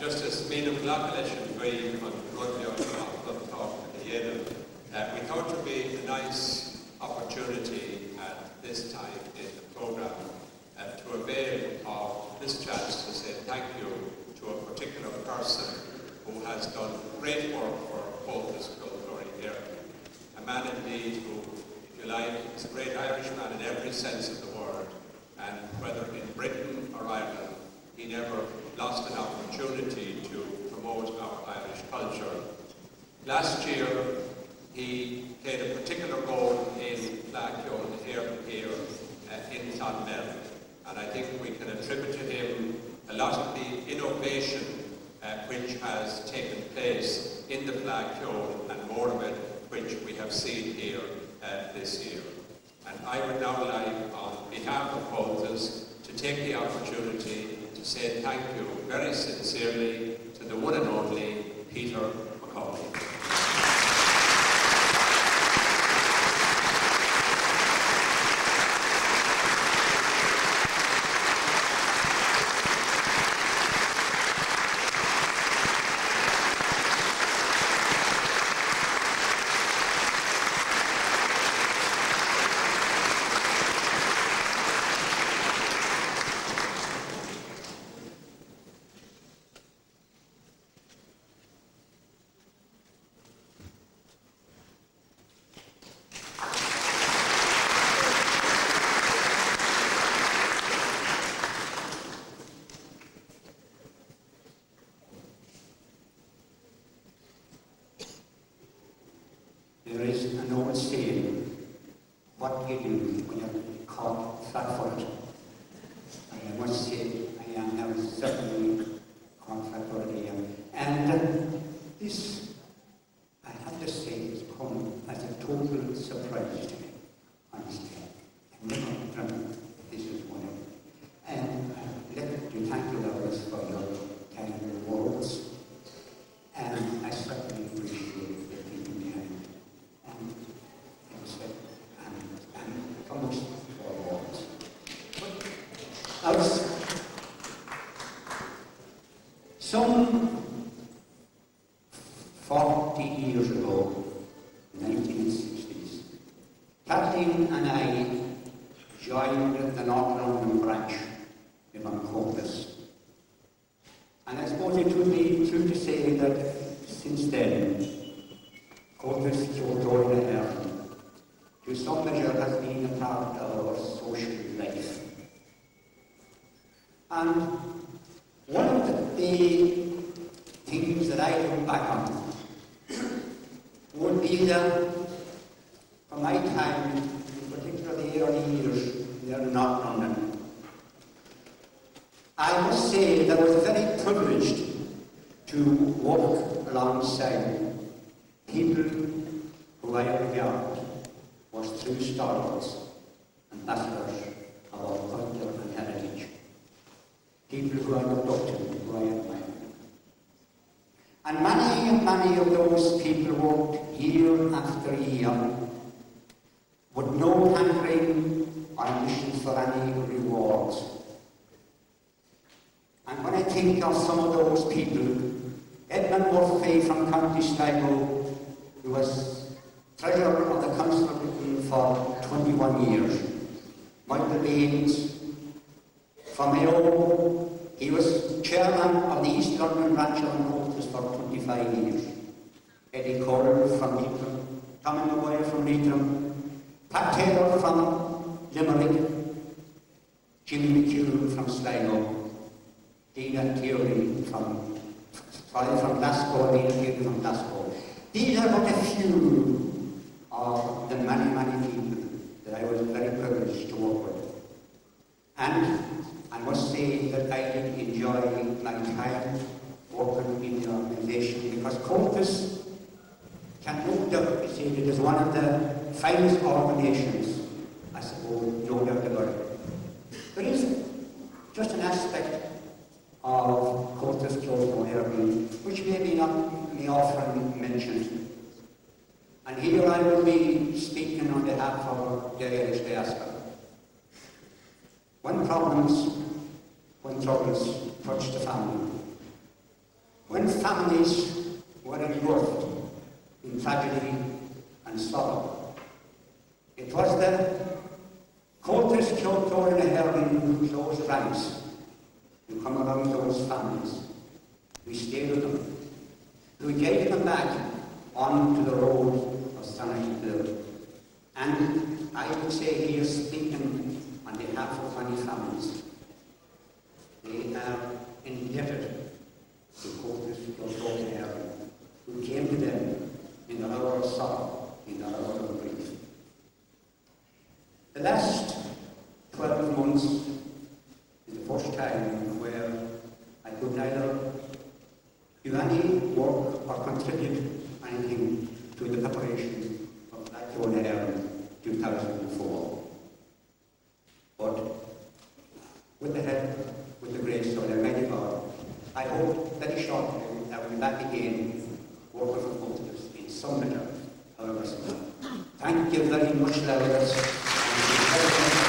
Just as Mina Blackalesh and Green on Rodeo talk at the end, we thought it would be a nice opportunity at this time in the programme to avail of this chance to say thank you to a particular person who has done great work for both this Glory here. A man indeed who, if you like, is a great Irishman in every sense of the word, and whether in Britain or Ireland, he never lost an opportunity to promote our Irish culture. Last year, he played a particular role in Fleadh here in Clonmel, and I think we can attribute to him a lot of the innovation which has taken place in the Fleadh and more of it which we have seen here this year. And I would now like, on behalf of Coltes, to take the opportunity to say thank you very sincerely to the one and only Peter McCauley. There is an old saying, what do you do when you're caught flat-footed? And I must say, I am now certainly caught flat-footed here. And this, I have to say, has come as a total surprise to me, honestly. I never dreamt this was one of them. And let me thank you, Lois, for your kind words. And I certainly appreciate the people behind it. And comes forwards. Some 40 years ago, 1960s, Kathleen and I joined the North London branch in Coltes. And I suppose it would be true to say that since then, Coltes Glory Ireland, to some measure, has been a part of our social life. And one of the things that I look back on would be that from my time, in particular the early years there in North London, I must say that I was very privileged to work alongside people who I regard was true stalwarts, ambassadors of our culture and heritage. People who I looked up to, who I admired. And many of those people worked year after year with no hankering or ambitions for any rewards. And when I think of some of those people, Edmund Murphy from County Sligo, who was treasurer of the Council of Britain for 21 years. Michael Baines from Mayo, he was chairman of the East London branch of Coltes for 25 years. Eddie Corr from Leitrim, Tommy Maguire from Leitrim, Pat Taylor from Limerick, Jimmy McHugh from Sligo, Dina Tierney from Glasgow, Dina Tierney from Glasgow. These are but a few of the many people that I was very privileged to work with. And I must say that I did enjoy my time working in the organisation, because Coltes can no doubt be said it is one of the finest organisations, I suppose, no doubt about it. There is just an aspect of Coltes Glory which maybe not be often mentioned. And here I will be speaking on behalf of the Irish diaspora. When troubles touch the family, when families were engulfed in tragedy and sorrow. It was the Coulters, Kyoto and Herring who closed ranks to come around those families. We stayed with them. We gave them back onto the road of Sanagh. And I would say here, speaking on behalf of many families, they are indebted to Coulters, Kyoto and Herring, who came to them in their hour of sorrow, in their hour of grief. The last 12 months is the first time where I could neither do any work or contribute anything to the preparation of Black Throne Ireland 2004. But with the help, with the grace of Almighty God, I hope very shortly I will be back again working for Coulters in some measure, however small. Thank you very much, Lawyers.